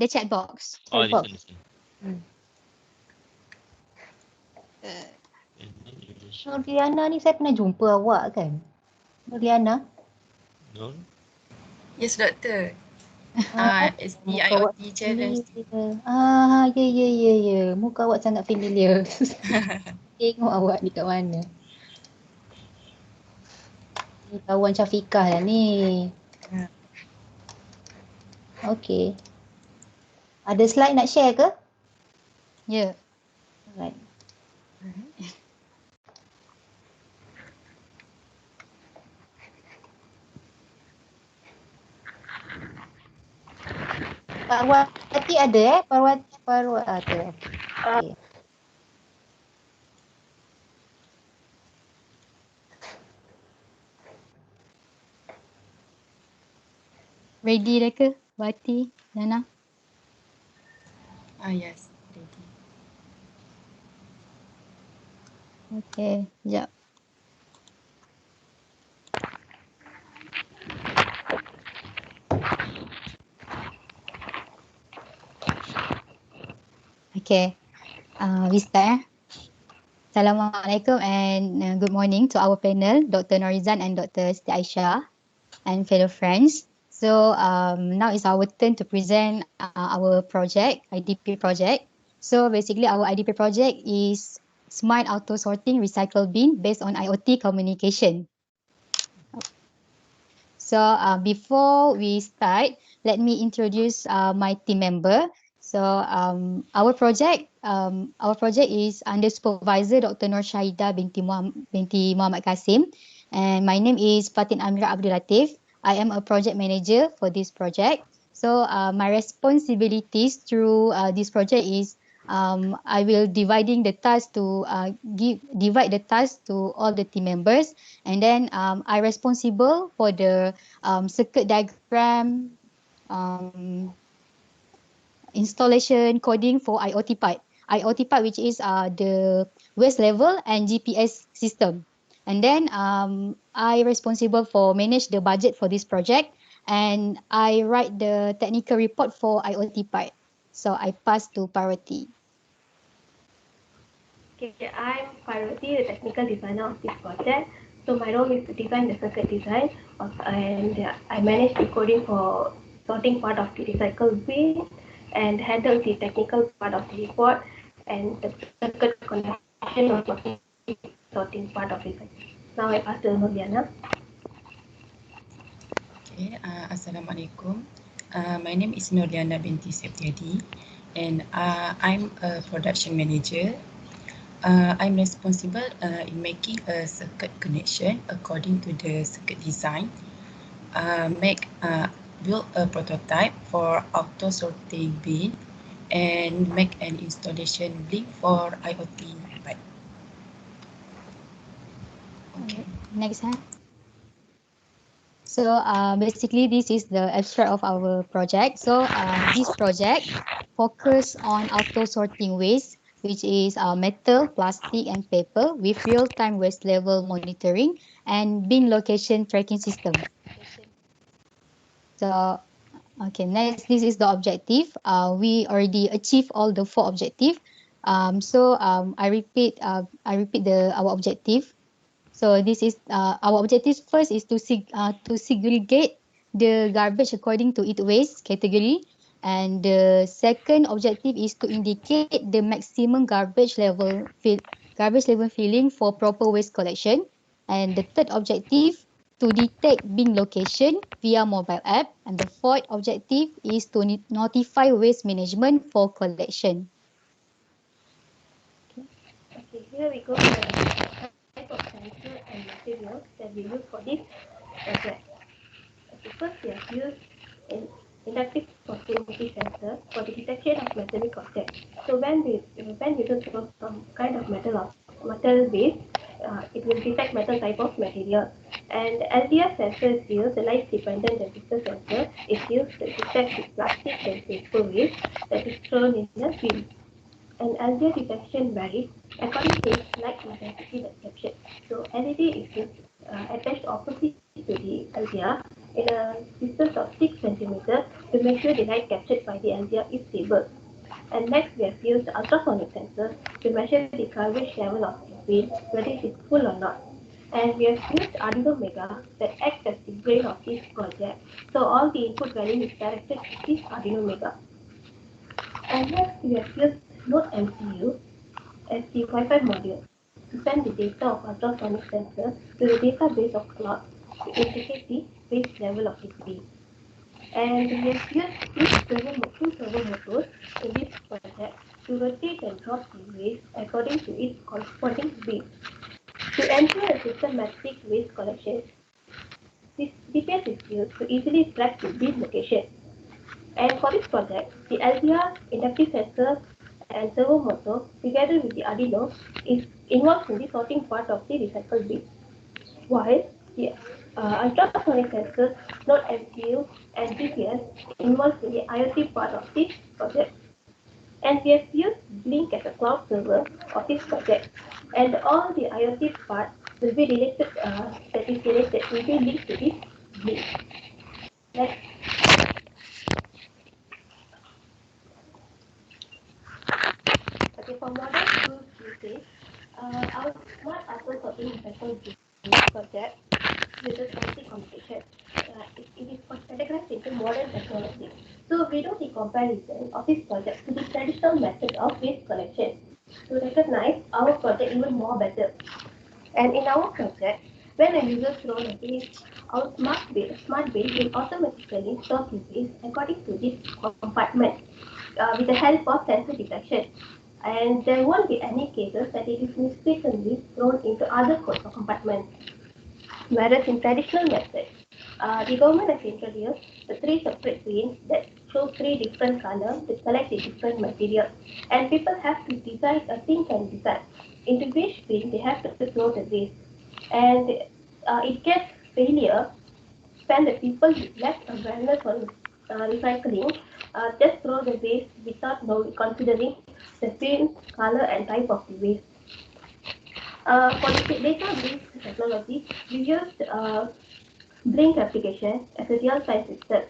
The chat box. Oh, this one. Nurliana ni saya pernah jumpa awak kan? Nurliana? No. Yes, Doktor. It's the Muka awak IoT challenge. Ya. Muka awak sangat familiar. Tengok awak ni kat mana. Ni kawan Syafiqah lah ni. Okay. Ada slide nak share ke? Ya. Alright. Parwati ada Parwati ada. Okay. Ready dah ke? Wati, Nana? Yes, ready. Okay, sekejap. Okay, we start. Assalamualaikum and good morning to our panel, Dr. Norizan and Dr. Siti Aisyah and fellow friends. So now it's our turn to present our project, IDP project. So basically our IDP project is Smart Auto Sorting Recycle Bin based on IoT communication. So before we start, let me introduce my team member. So our project is under supervisor Dr. Nur Syahida binti Muhammad Kasim, and my name is Fatin Amira Abdul Latif. I am a project manager for this project. So my responsibilities through this project is I will dividing the task to divide the task to all the team members, and then I responsible for the circuit diagram, installation coding for IoT part. IoT part which is the waste level and GPS system. And then I responsible for manage the budget for this project, and I write the technical report for IoT part. So I pass to Parvati. Okay, I'm Parvati, the technical designer of this project. So my role is to design the circuit design and I manage the coding for sorting part of the recycle bin and handle the technical part of the report and the circuit connection of the sorting part of it. Now I pass to Nurliana. Okay, Assalamualaikum. My name is Nurliana binti Septiadi and I'm a production manager. I'm responsible in making a circuit connection according to the circuit design, build a prototype for auto sorting bin, and make an installation link for IoT. Okay, next. So basically this is the abstract of our project. So this project focus on auto sorting waste, which is metal, plastic and paper with real-time waste level monitoring and bin location tracking system. So okay, next, this is the objective. We already achieved all the 4 objectives. I repeat our objective. So this is our objective. First is to segregate the garbage according to its waste category, and the second objective is to indicate the maximum garbage level filling for proper waste collection, and the third objective to detect bin location via mobile app, and the fourth objective is to notify waste management for collection. Okay, here we go to the type of sensor and materials that we use for this project. Okay, first we have used an inductive proximity sensor for the detection of metallic objects. So when we do some kind of metal waste, it will detect metal type of material. And LDR sensor is used, the light dependent resistor sensor is used to detect the plastic and paper waste that is thrown in the bin. And LDR detection varies according to light intensity that captured. So LED is used attached opposite to the LDR in a distance of 6 centimeters to make sure the light captured by the LDR is stable. And next, we have used ultrasonic sensors to measure the coverage level of the beam, whether it is full or not. And we have used Arduino Mega that acts as the brain of this project. So all the input value is directed to this Arduino Mega. And next, we have used Node MCU as the Wi-Fi module to send the data of ultrasonic sensors to the database of clock to indicate the base level of the beam. And we have used two servo motors in this project to rotate and drop the waste according to its corresponding beam. To ensure a systematic waste collection, this GPS is used to easily track the beam location. And for this project, the LDR, inductive sensor, and servo motor, together with the Arduino, is involved in the sorting part of the recycled bin. While the ultrasonic sensors, not MCU, and GPS involved in the IoT part of this project. And we have used Blink as a cloud server of this project. And all the IoT part will be related, will be linked to this Blink. Next. Okay, for model tools usage, our smart apple sorting recycle project uses fancy computation. It is categorized into modern technology. So we do the comparison of this project to the traditional method of waste collection to recognize our project even more better. And in our project, when a user throws a waste, our smart bin will automatically sort the waste according to this compartment with the help of sensor detection. And there won't be any cases that it is mistakenly thrown into other compartments. Whereas in traditional methods, the government has introduced the three separate bins that show three different colors to collect the different material. And people have to decide, think and decide into which bin they have to throw the waste. And it gets failure when the people with less awareness on recycling just throw the waste without considering the bin, color and type of the waste. For the data-based technology, we used Blink application as a real-time system,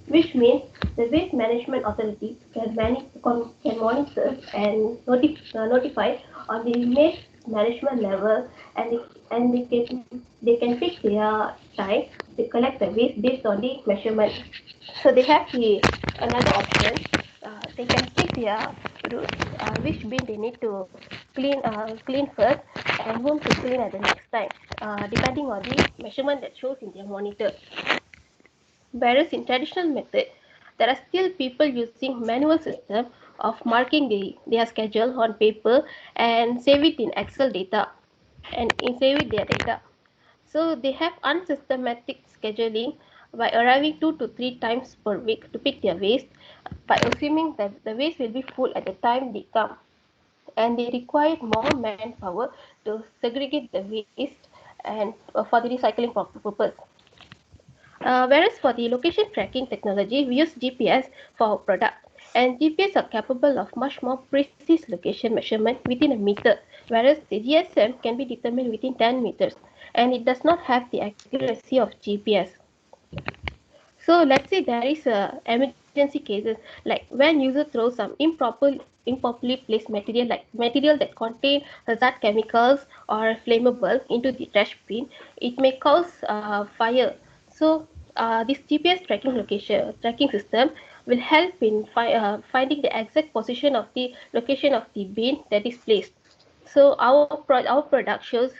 which means the Waste Management Authority can monitor and notify on the waste management level, and they can pick their time to collect the waste based on the measurement. So they have another option. They can pick their route, which bin they need to clean first, and whom to clean at the next time, depending on the measurement that shows in their monitor. Whereas in traditional method, there are still people using manual system of marking their schedule on paper and save it in Excel data and save it their data. So they have unsystematic scheduling by arriving 2 to 3 times per week to pick their waste, by assuming that the waste will be full at the time they come. And they require more manpower to segregate the waste and for the recycling purpose. Whereas for the location tracking technology, we use GPS for our product. And GPS are capable of much more precise location measurement within a meter, whereas the GSM can be determined within 10 meters, and it does not have the accuracy of GPS. So let's say there is a emergency cases, like when user throws some improperly placed material, like material that contain hazard chemicals or flammable into the trash bin, it may cause fire. So this GPS tracking system will help in finding the exact position of the location of the bin that is placed. So our product shows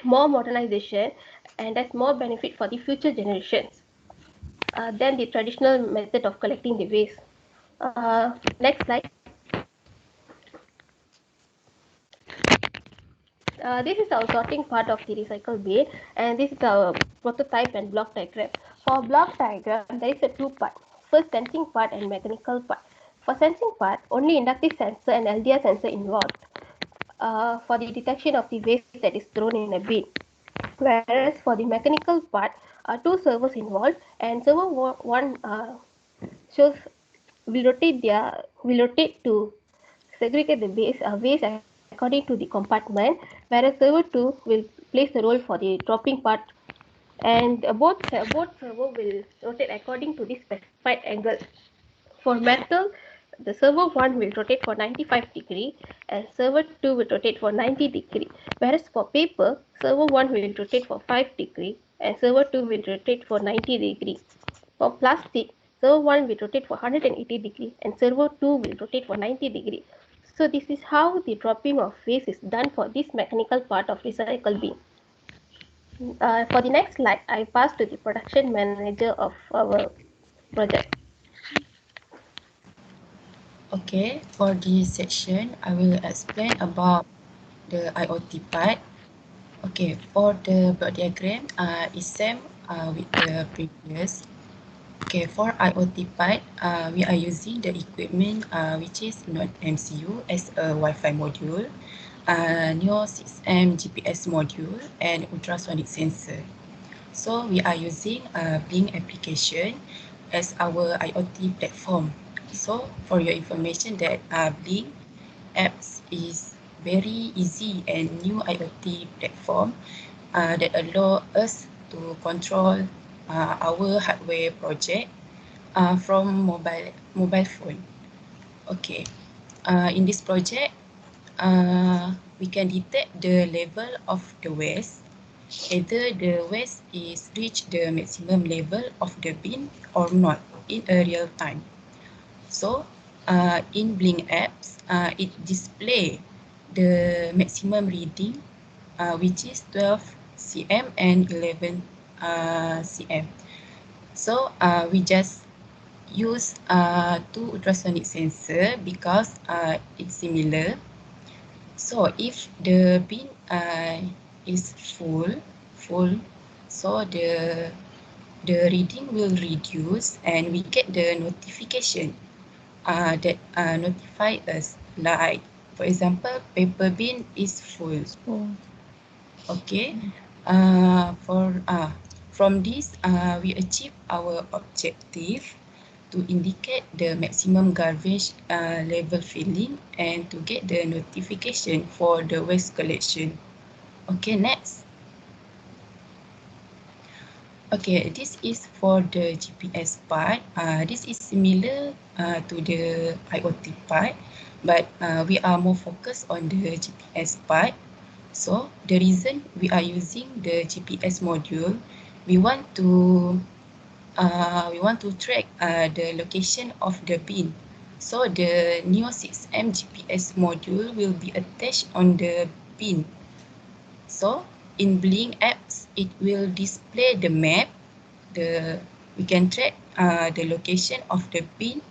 more modernization, and that's more benefit for the future generations than the traditional method of collecting the waste. Next slide. This is our sorting part of the recycle bin, and this is our prototype and block diagram. For block diagram, there is a two part. First, sensing part and mechanical part. For sensing part, only inductive sensor and LDR sensor involved for the detection of the waste that is thrown in a bin. Whereas for the mechanical part, two servos involved, and servo one shows will rotate to segregate the waste according to the compartment, whereas servo 2 will place the role for the dropping part and both server will rotate according to this specified angle. For metal, the server 1 will rotate for 95 degree and server 2 will rotate for 90 degree. Whereas for paper, server 1 will rotate for 5 degree and server 2 will rotate for 90 degree. For plastic, server 1 will rotate for 180 degree and server 2 will rotate for 90 degree. So this is how the dropping of phase is done for this mechanical part of recycle bin. For the next slide, I pass to the production manager of our project. Okay, for this section, I will explain about the IoT part. Okay, for the block diagram, is same with the previous. Okay, for IoT part, we are using the equipment which is not MCU as a Wi-Fi module, Neo 6M GPS module, and ultrasonic sensor. So we are using Blink application as our IoT platform. So for your information that Blink apps is very easy and new IoT platform that allow us to control our hardware project from mobile phone. Okay, in this project, we can detect the level of the waste. Either the waste is reach the maximum level of the bin or not in a real time. So, in Blink apps, it display the maximum reading, which is 12 cm and 11 cm. So, we just use two ultrasonic sensor because it's similar. So if the bin is full, so the reading will reduce and we get the notification that notify us. Like for example, paper bin is full. Okay. From this, we achieve our objective to indicate the maximum garbage level filling and to get the notification for the waste collection. Okay, next. Okay, this is for the GPS part. This is similar to the IoT part, but we are more focused on the GPS part. So the reason we are using the GPS module, we want to track the location of the bin. So the Neo 6M GPS module will be attached on the bin. So in Blink apps, it will display the map. We can track the location of the bin.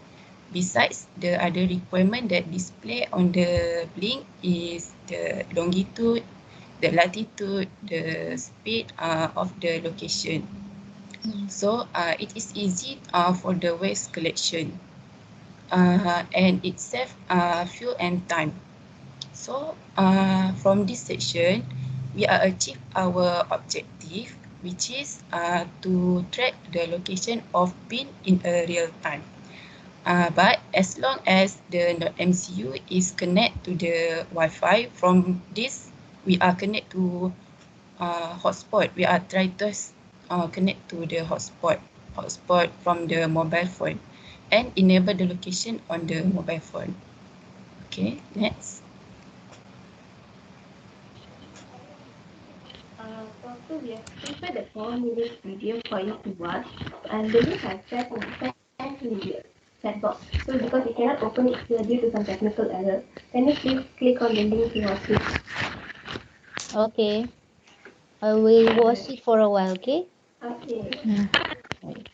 Besides, the other requirement that display on the Blink is the longitude, the latitude, the speed of the location. So it is easy for the waste collection and it saves fuel and time. So from this section, we are achieve our objective, which is to track the location of bin in a real time. But as long as the MCU is connect to the Wi-Fi, from this we are connect to hotspot. We are trying to connect to the hotspot from the mobile phone and enable the location on the mobile phone. Okay, next. Also, we have prepared a 4 minute video for you to watch, and the link I shared in the chat box. So, because you cannot open it here due to some technical error, can you please click on the link to watch it? Okay. I will watch it for a while, okay? Okay. Right.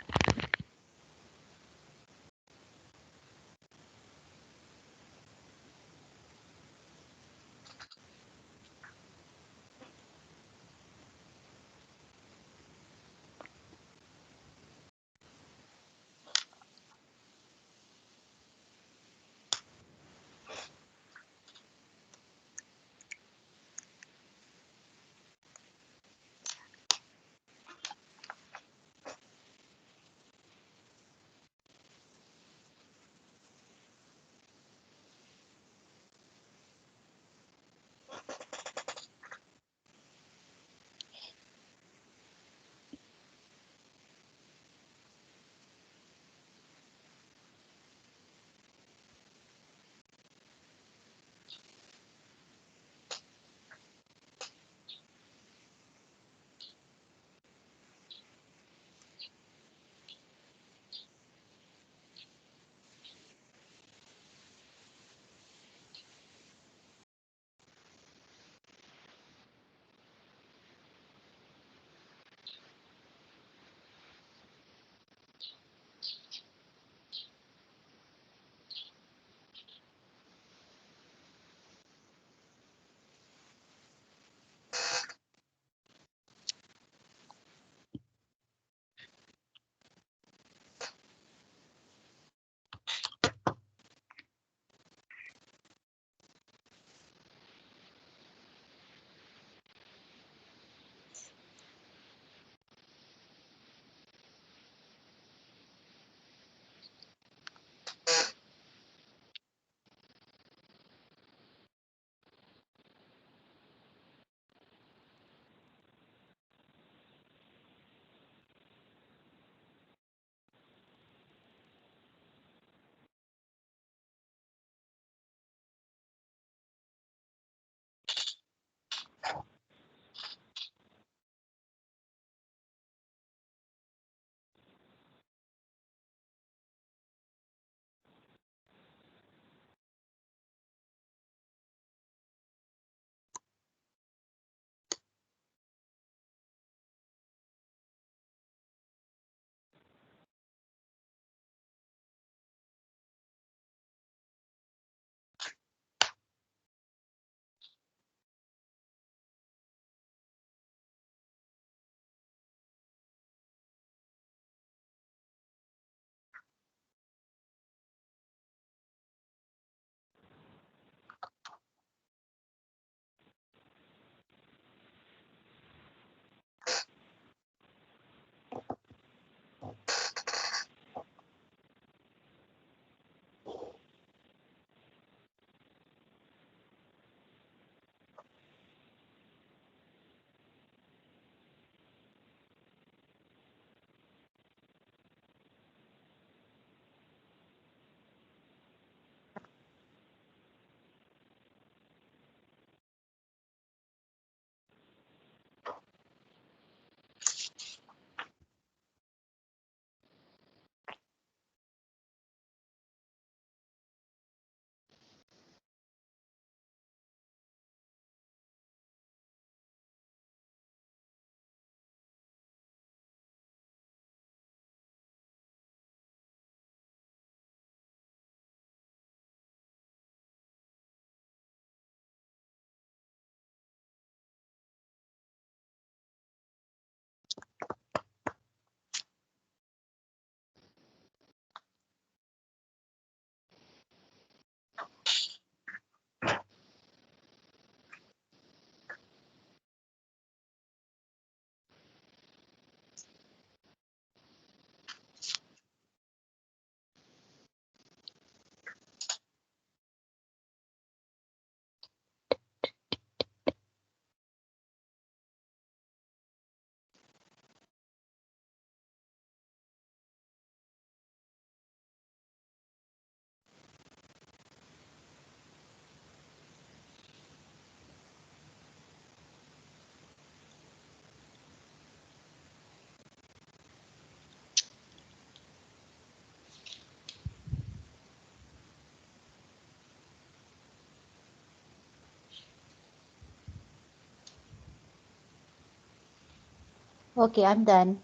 Okay, I'm done.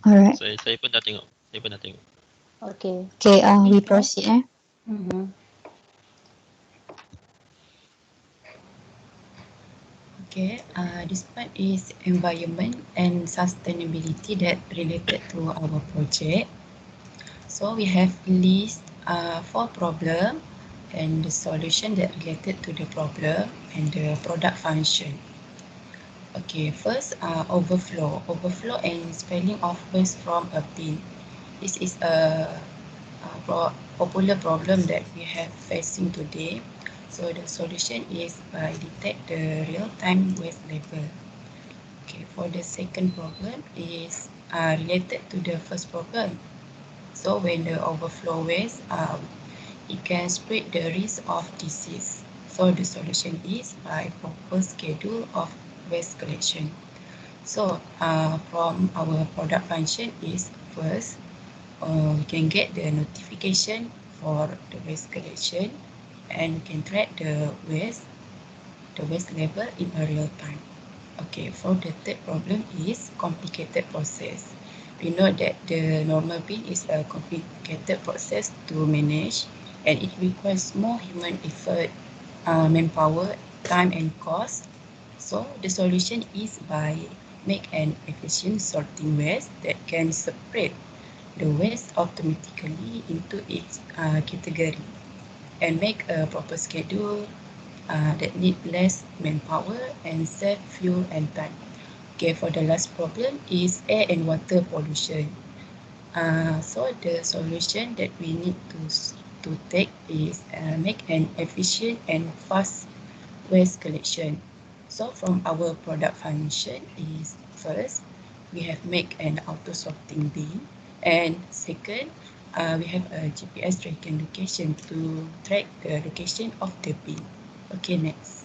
Alright. Saya pun dah tengok. Saya pun dah tengok. Okay. Okay, we Next, proceed. Mm-hmm. Okay, this part is environment and sustainability that related to our project. So we have list 4 problem and the solution that related to the problem and the product function. Okay, first overflow. Overflow and spilling of waste from a bin. This is a popular problem that we have facing today. So the solution is by detect the real-time waste level. Okay, for the second problem is related to the first problem. So when the overflow waste, it can spread the risk of disease. So the solution is by proper schedule of waste collection. So from our product function is first, we can get the notification for the waste collection and we can track the waste level in a real time. Okay, for the third problem is complicated process. We know that the normal bin is a complicated process to manage and it requires more human effort, manpower, time and cost. So the solution is by make an efficient sorting waste that can separate the waste automatically into its category and make a proper schedule that need less manpower and save fuel and time. Okay, for the last problem is air and water pollution. So the solution that we need to take is make an efficient and fast waste collection. So from our product function is first, we have make an auto sorting bin, and second, we have a GPS tracking location to track the location of the bin. Okay, next.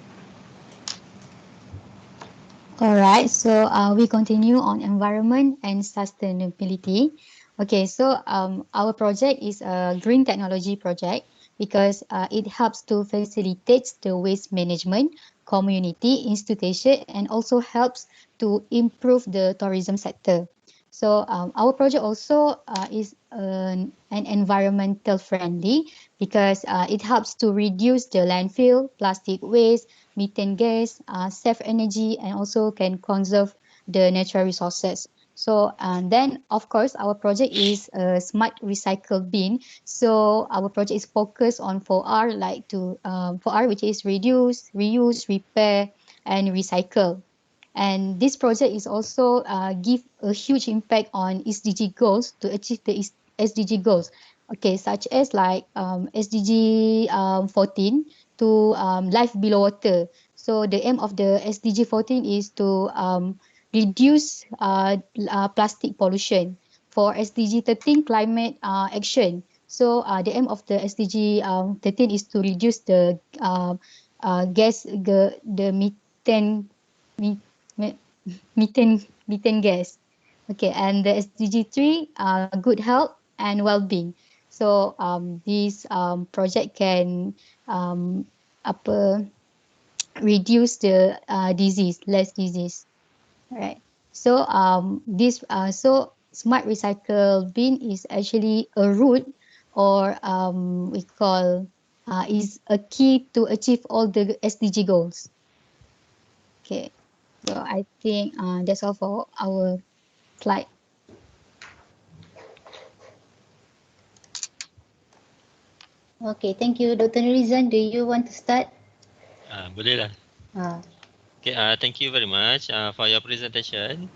Alright, so we continue on environment and sustainability. Okay, so our project is a green technology project because it helps to facilitate the waste management, community, institution, and also helps to improve the tourism sector. So our project also is an environmental friendly because it helps to reduce the landfill, plastic waste, methane gas, save energy, and also can conserve the natural resources. So, and then of course, our project is a smart recycle bin. So our project is focused on 4R, like to 4R, which is reduce, reuse, repair, and recycle. And this project is also give a huge impact on SDG goals to achieve the SDG goals. Okay, such as like SDG 14 to life below water. So the aim of the SDG 14 is to reduce plastic pollution. For SDG 13, climate action. So the aim of the SDG 13 is to reduce the the methane, me- me- methane gas. Okay, and the SDG 3, good health and well-being. So this project can um, apa, reduce the less disease. Right. So this so smart recycle bin is actually a route, or we call is a key to achieve all the SDG goals. Okay. So I think that's all for our slide. Okay, thank you. Dr. Nurizan, do you want to start? Boleh lah. Uh, Okay, thank you very much for your presentation.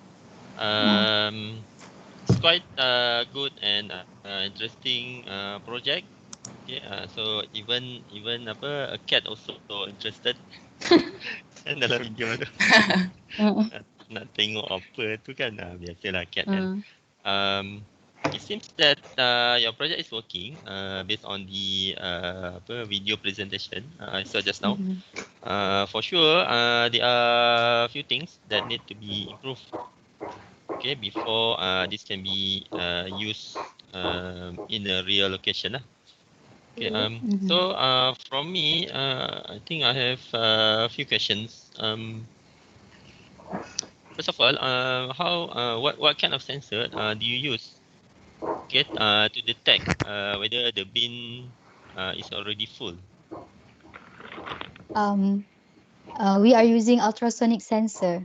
It's quite good and interesting project. Okay, so even apa a cat also interested dalam video tu. nak tengok apa tu kan, biasalah cat kan. It seems that your project is working based on the video presentation I saw just now. For sure, there are a few things that need to be improved. Okay, before this can be used in a real location. Okay, so from me, I think I have a few questions. first of all, what kind of sensor do you use to detect whether the bin is already full? We are using ultrasonic sensor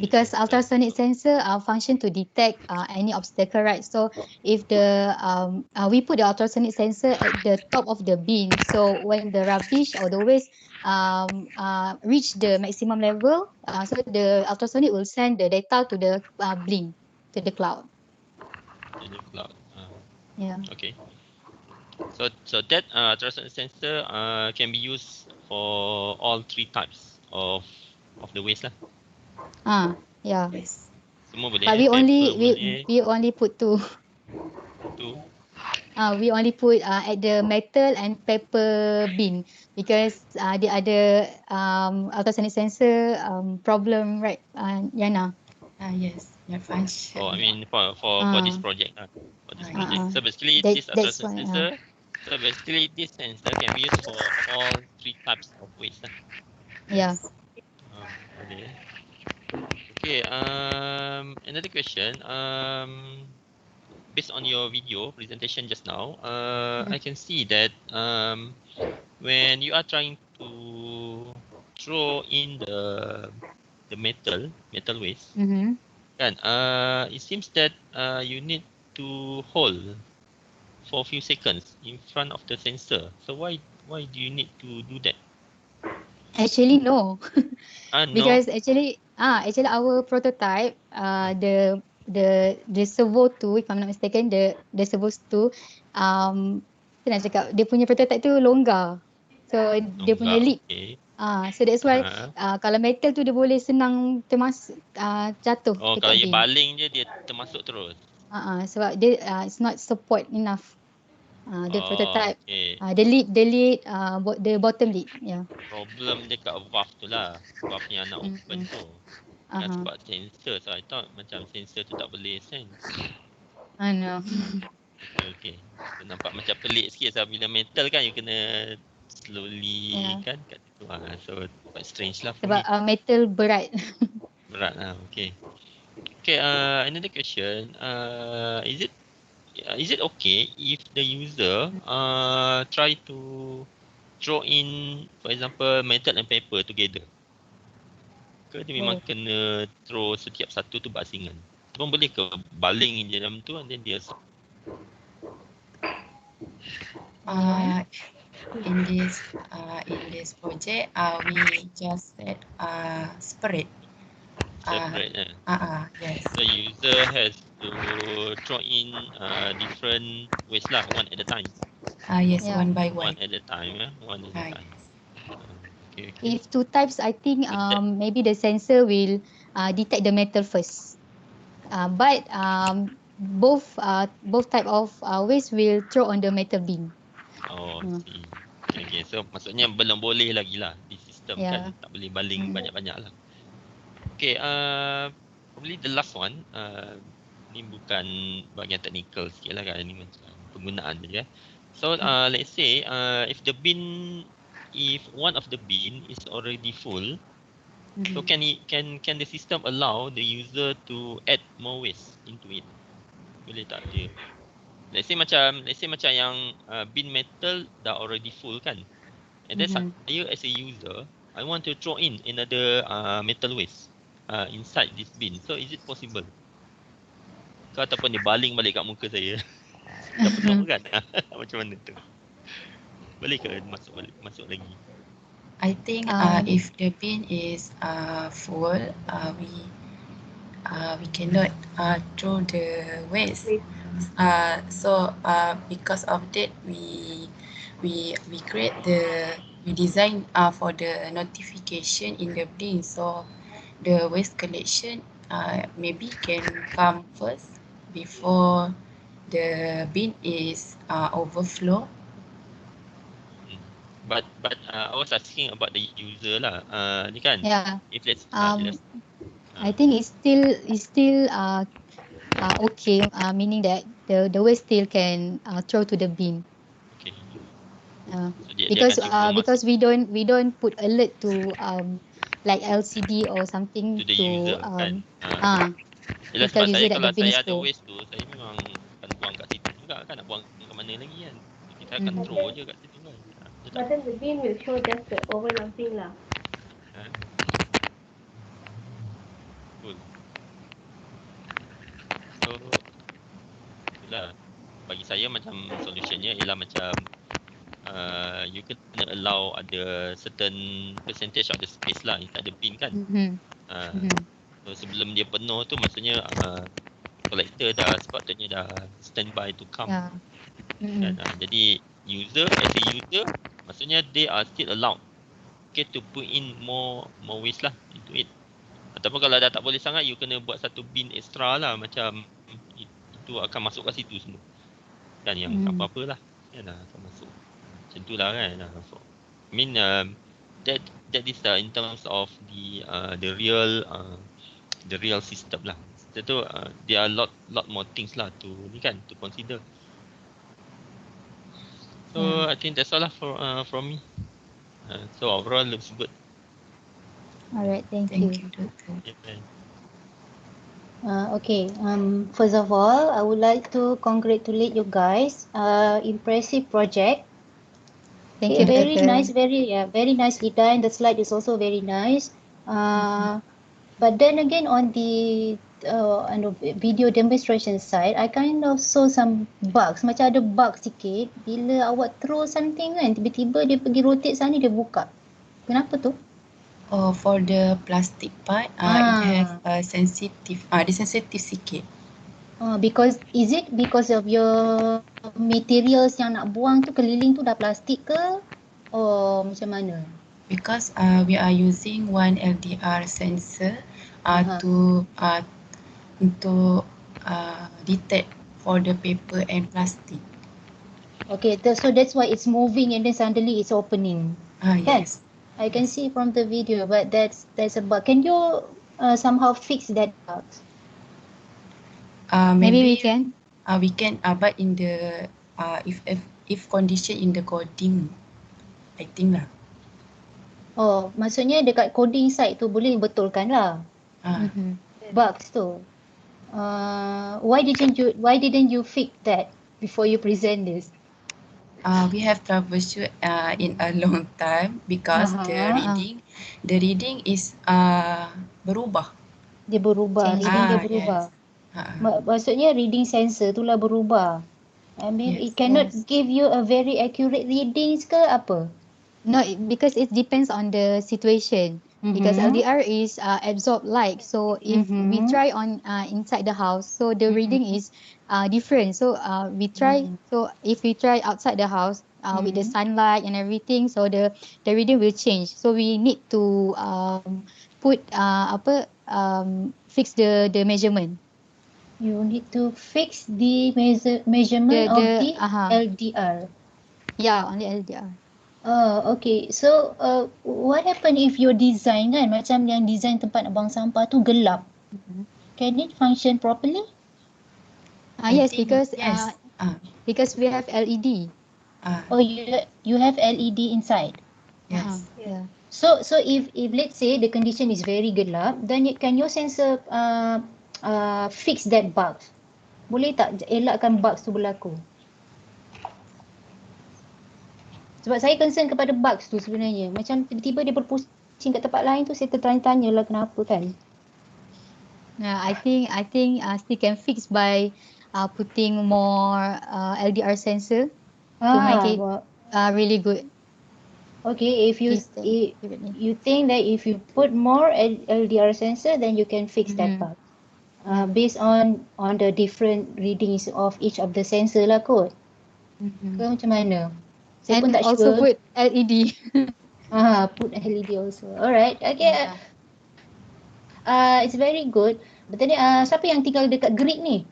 because ultrasonic sensor function to detect any obstacle, right? So if we put the ultrasonic sensor at the top of the bin, so when the rubbish or the waste reach the maximum level, so the ultrasonic will send the data to the blink to the cloud. To the cloud. Yeah. Okay. So that ultrasonic sensor can be used for all three types of the waste lah. Yeah. Yes. Semua boleh. But we Paper only put two. Two. We only put at the metal and paper bin because the other ultrasonic sensor problem, right, Yana? Yes, your function. Oh, I mean for this project for this project. Yes. So basically this That's ultrasonic why. sensor. So basically this sensor can be used for all three types of waste lah. Yeah. Boleh. Okay. Another question. Based on your video presentation just now, I can see that when you are trying to throw in the metal waste, kan? It seems that you need to hold for a few seconds in front of the sensor. So why do you need to do that? Actually, no. No. Because actually our prototype, the servo 2, if I'm not mistaken, the servo 2, macam nak cakap, dia punya prototype tu longgar. So dia punya Longgar, lid. okay. So that's why Uh-huh. kalau metal tu dia boleh senang jatuh Oh, dekat kalau you bin. baling je dia termasuk terus. Sebab dia it's not support enough. The prototype. Okay. The lid, the bottom lid. Yeah. Problem dia kat valve tu lah. Valve yang nak open tu. Kan sebab sensor. So I thought macam sensor tu tak boleh sense. No. Okay. So, nampak macam pelik sikit sebab bila metal kan you kena slowly kan kat situ. So quite strange lah for Sebab me. metal berat. Berat lah. Okay. Okay. Another question. Is it okay if the user try to throw in, for example, metal and paper together? Ke dia memang kena throw setiap satu tu berasingan? Ataupun boleh ke baling je dalam tu and then dia in this project we just said separate. Separate Yes. The user has to throw in different waste lah, one at a time. Yes, one by one. One at a time. One at a time. Okay. If two types, I think maybe the sensor will detect the metal first. But both type of waste will throw on the metal bin. Oh, see. Okay, so maksudnya belum boleh lagi lah di sistem kan, tak boleh baling banyak-banyak lah. Okay, probably the last one, ni bukan bahagian technical sikit lah kan, ni macam penggunaan je. So let's say if one of the bin is already full, so can the system allow the user to add more waste into it? Boleh tak dia? Let's say macam yang bin metal dah already full kan. And then saya as a user, I want to throw in another metal waste inside this bin. So is it possible? Ke ataupun dia baling balik kat muka saya? Dah penuh kan? Macam mana tu? Boleh ke masuk lagi? I think if the bin is full, we cannot throw the waste. So because of that, we design for the notification in the bin. So the waste collection maybe can come first before the bin is overflow. But I was asking about the user lah. Ni kan? Yeah. If let's I think it's still okay, meaning that the waste still can throw to the bin. Okay. So dia akan cuba because we don't put alert to like LCD or something To the user kan. Yelah, because sebab you saya say that kalau the bin is saya ada full. waste tu, saya memang akan buang kat situ juga kan, nak buang ke mana lagi kan. Jadi saya akan Mhm. throw je kat situ kan. Betul tak? But then the bin will show just the overlapping lah. Cool. So, itulah. Bagi saya macam solutionnya ialah macam you kena allow ada certain percentage of the space lah inside the bin kan. Mhm. Mhm. So sebelum dia penuh tu maksudnya collector dah sepatutnya dah standby to come. Yeah. Kan? Jadi user as a user maksudnya they are still allowed to put in more waste lah into it. Ataupun kalau dah tak boleh sangat, you kena buat satu bin extra lah, macam itu akan masuk kat situ semua. Dan yang apa-apa lah kan, akan masuk. Macam tu lah kan. So, I mean that is in terms of the real system lah. So there are lot more things lah to ni kan, to consider. So I think that's all lah from me. So overall looks good. Alright, thank Thank you. you, Doctor. Yeah. Okay. First of all, I would like to congratulate you guys. Impressive project. Thank you, Very Doctor. nice. Very nicely done. The slide is also very nice. But then again, on the video demonstration side, I kind of saw some bugs. Macam ada bug sikit. Bila awak throw something kan, tiba-tiba dia pergi rotate sana, dia buka. Kenapa tu? Oh, for the plastic part, it has sensitive. Dia sensitive sikit. Is it because of your materials yang nak buang tu keliling tu dah plastik ke? Or macam mana? Because we are using one LDR sensor untuk detect for the paper and plastic. Okay, so that's why it's moving and then suddenly it's opening. Yes. I can see from the video, but that's a bug. Can you somehow fix that bug? Maybe we can. We can, but in the if condition in the coding, I think lah. Oh, maksudnya dekat coding side tu boleh betulkan lah bugs tu. Why didn't you fix that before you present this? We have troubleshoot in a long time because the reading is berubah. Dia berubah, reading dia berubah. Yes. Maksudnya reading sensor tu lah berubah. I mean, Yes. it cannot give you a very accurate readings ke apa? No, because it depends on the situation. Because LDR is absorb light. So if we try on inside the house, so the reading is different. So we try. So if we try outside the house with the sunlight and everything, so the reading will change. So we need to fix the measurement. You need to fix the measurement of the LDR. Yeah, on the LDR. Okay. So what happen if your design kan, macam yang design tempat nak buang sampah tu gelap? Can it function properly? Yes, because we have LED. Oh, you have LED inside. Yes. Yeah. So if let's say the condition is very gelap, then can your sensor fix that bug? Boleh tak elakkan bugs tu berlaku? Sebab saya concern kepada bugs tu sebenarnya. Macam tiba-tiba dia berpusing kat tempat lain tu, saya tertanya-tanya lah kenapa kan. I think still can fix by putting more LDR sensor to make it really good. Okay, if you think that if you put more LDR sensor, then you can fix that bug. Based on the different readings of each of the sensor lah kot. Ke macam mana? Saya pun tak also sure. put LED. Put LED also. Alright. Okay. It's very good. But tadi siapa yang tinggal dekat grid ni?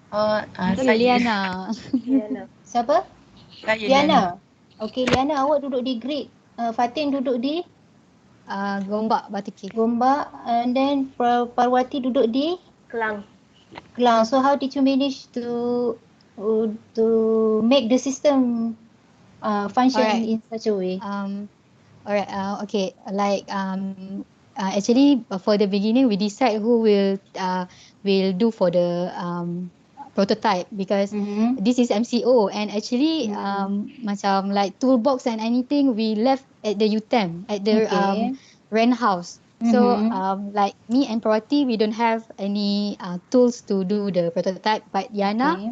Saya. Liana. Siapa? Saya, Liana. Okay, Liana, awak duduk di grid. Fatin duduk di Gombak Batu Cave. Gombak, and then Parwati duduk di Kelang. So how did you manage to make the system function in such a way? Okay, like actually for the beginning we decide who will do for the prototype because Mm-hmm. this is MCO and actually macam like toolbox and anything we left at the UTEM at the Okay. rent house. So Mm-hmm. like me and Prati, we don't have any tools to do the prototype. But Yana, Okay.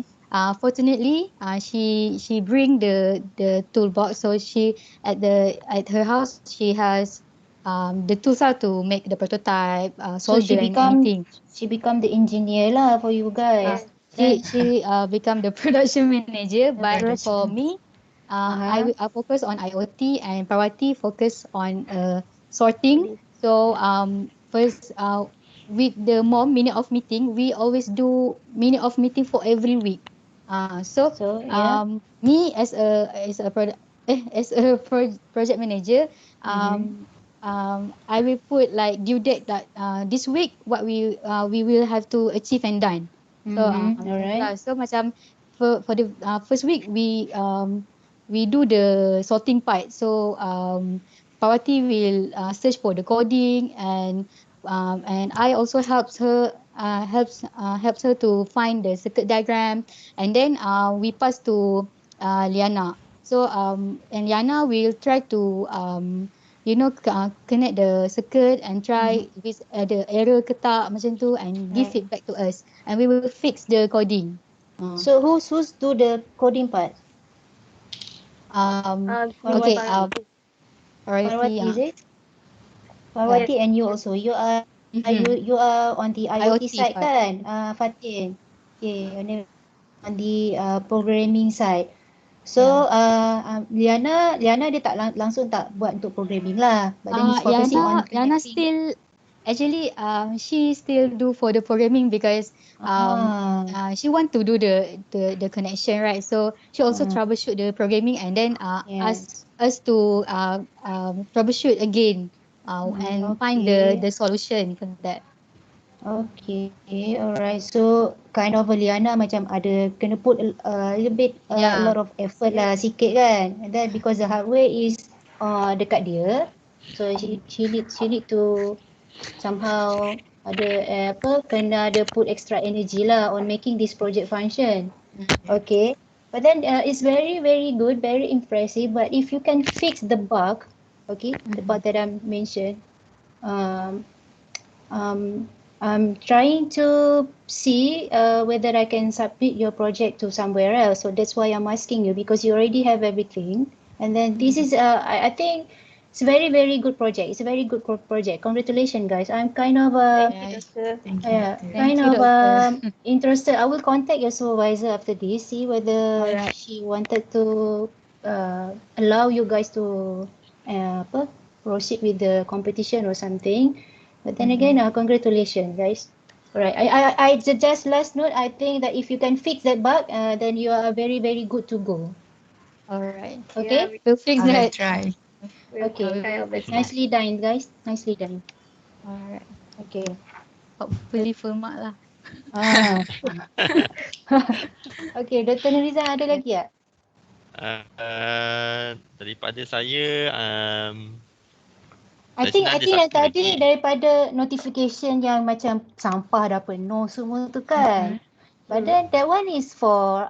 fortunately, she bring the toolbox. So she at her house she has the tools how to make the prototype, So solder and anything. she become the engineer lah for you Uh, guys. she Then she become the production manager. But for production. me, Uh-huh. I focus on IoT and Parvati focus on sorting. So first with the more minute of meeting, we always do minute of meeting for every week. So So yeah. me as a project manager, Mm-hmm. I will put like due date that this week what we will have to achieve and done. So Mm-hmm. All macam tu right. lah. So macam for the first week we do the sorting part. So Pawati will search for the coding and I also helps her to find the circuit diagram and then we pass to Liana. So and Liana will try to connect the circuit and try Mm-hmm. if it's ada error ke tak macam tu and give Right. feedback to us and we will fix the coding. So who's do the coding part? Me Okay. and Parwati. Priority. Parwati is it? Yeah. yes, Parwati and you also. Mm-hmm. You are on the IoT IoT side part. kan? Fatin. Okay, on the programming side. Yeah. So Liana dia tak langsung tak buat untuk programming lah. But then he's focusing on Yana connecting. still actually she still do for the programming because Ah, she want to do the connection, right? So she also uh, troubleshoot the programming and then ask yes. us to troubleshoot again and find Okay. the solution for that. Okay, alright. So kind of Liana macam ada kena put a little bit a Yeah. lot of effort lah sikit kan. And then because the hardware is dekat dia, so she need to somehow ada apa kena ada put extra energy lah on making this project function. Okay. But then it's very good, very impressive. But if you can fix the bug, okay, the part that I mentioned, um, um, I'm trying to see whether I can submit your project to somewhere else. So that's why I'm asking you because you already have everything. And then this is, I think it's a very good project. It's a very good project. Congratulations, guys. I'm kind of Right. Thank you, Doctor. Thank you, doctor. interested. I will contact your supervisor after this, see whether Alright. she wanted to allow you guys to apa, proceed with the competition or something. But then again, congratulations, guys. Alright, I just last note. I think that if you can fix that bug, then you are very good to go. Alright. yeah, Okay, We'll fix I will that. try. we'll okay. try our best. Nicely done, guys. Nicely done. Alright. Okay. Hopefully full mark lah. Ah. Okay, Dr. Nuriza ada lagi tak? Daripada saya I dari think sini I ada think yang satu tadi lagi. daripada notification yang macam sampah dah penuh semua tu kan. But then that one is for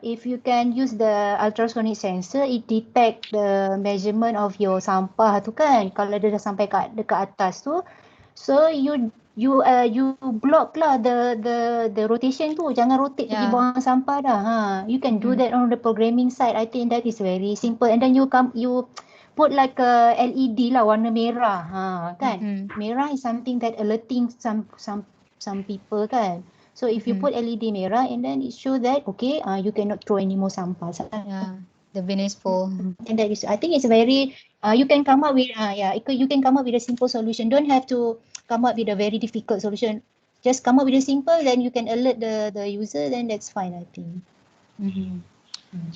if you can use the ultrasonic sensor, it detect the measurement of your sampah tu kan. Kalau dia dah sampai dekat atas tu, so you block lah the rotation tu. Jangan rotate pergi Yeah. buang sampah dah. You can do that on the programming side. I think that is very simple. And then you put like a LED lah warna merah. Kan? Merah is something that alerting some people kan. So if you put LED merah and then it show that okay, you cannot throw any more sampah. Yeah. The bin is full. And that is, I think it's very, you can come up with, you can come up with a simple solution. Don't have to come up with a very difficult solution. Just come up with a simple, then you can alert the user, then that's fine, I think.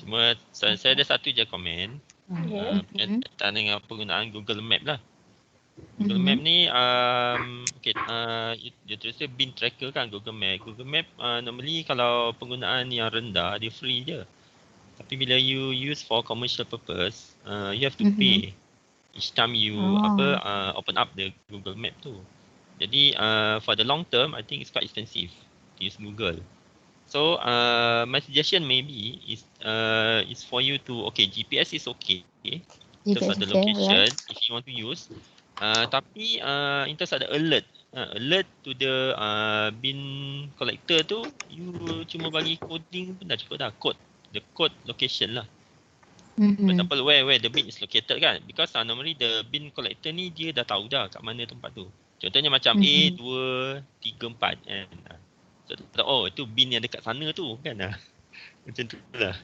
Cuma saya ada satu je komen Yes. berkaitan dengan penggunaan Google Map lah. Google Map ni dia tulis bin tracker kan Google Map. Google Map normally kalau penggunaan yang rendah dia free je. Tapi bila you use for commercial purpose, you have to pay. each time you Oh. open up the Google Map tu. Jadi for the long term, I think it's quite expensive to use Google. So my suggestion maybe is for you to, okay, GPS is okay in terms of GPS, the okay, location right. if you want to use. Tapi in terms of the alert, alert to the bin collector tu, you cuma bagi coding pun dah cukup dah. The code location lah. For Mm-hmm. example, where the bin is located kan. Because normally the bin collector ni dia dah tahu dah kat mana tempat tu. Contohnya macam Mhm. A234 kan. So, oh itu bin yang dekat sana tu kan. Macam tu lah.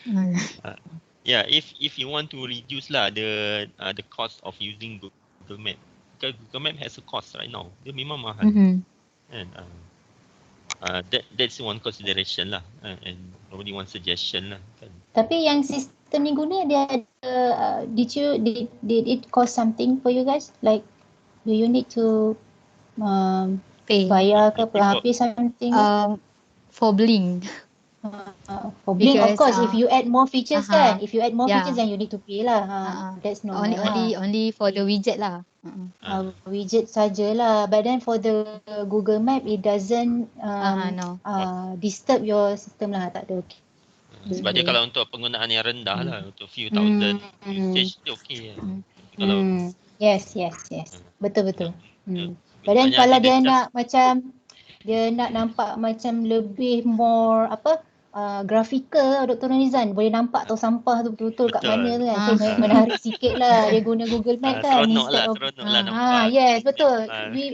Alright. Yeah, if you want to reduce lah the cost of using Google Map. Because Google Map has a cost right now. Dia memang mahal. Mm-hmm. And that's one consideration lah. And only one suggestion lah kan. Tapi yang sistem ni guna dia ada did it cost something for you guys? Like do you need to Pay. bayar ke Before- pay something? For Blink. For Blink, of because, course, if you add more features kan, if you add more yeah. features then you need to pay lah. That's normal Only for the widget lah. Widget sajalah. But then for the Google Map, it doesn't No. disturb your system lah. Tak ada. Okay. Sebab dia kalau untuk penggunaan yang rendah lah, untuk few thousand usage dia okey lah. Kalau Yes. Betul. But then banyak kalau dia dia just- nak macam dia nak nampak macam lebih more grafikal, Dr. Nizan boleh nampak tu sampah tu betul-betul kat Betul. mana tu kan. So menarik sikit lah dia guna Google Map kan. seronok Instead lah nampak. yes, betul.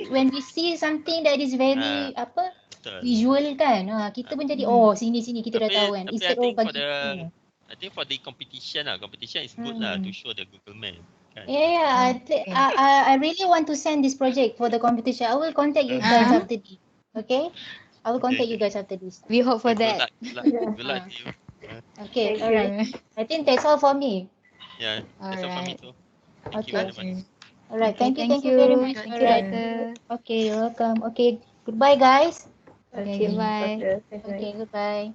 When we see something that is very Betul. visual kan, kita pun jadi sini kita dah tahu kan. Tapi Instead I think bagi I think for the competition is good lah to show the Google Map. Kan? Yeah, I really want to send this project for the competition. I will contact you guys after this. Okay? I will contact you guys after this. We hope for that. Good luck to you. Okay, Thank alright. I think that's all for me. Yeah, that's all from me too. Thank you Okay. very much. Alright, Okay, thank you very much. Thank you, Alright. Doctor. Okay, you're welcome. Okay, goodbye guys. Okay, goodbye. Doctor. Bye-bye. Okay, goodbye.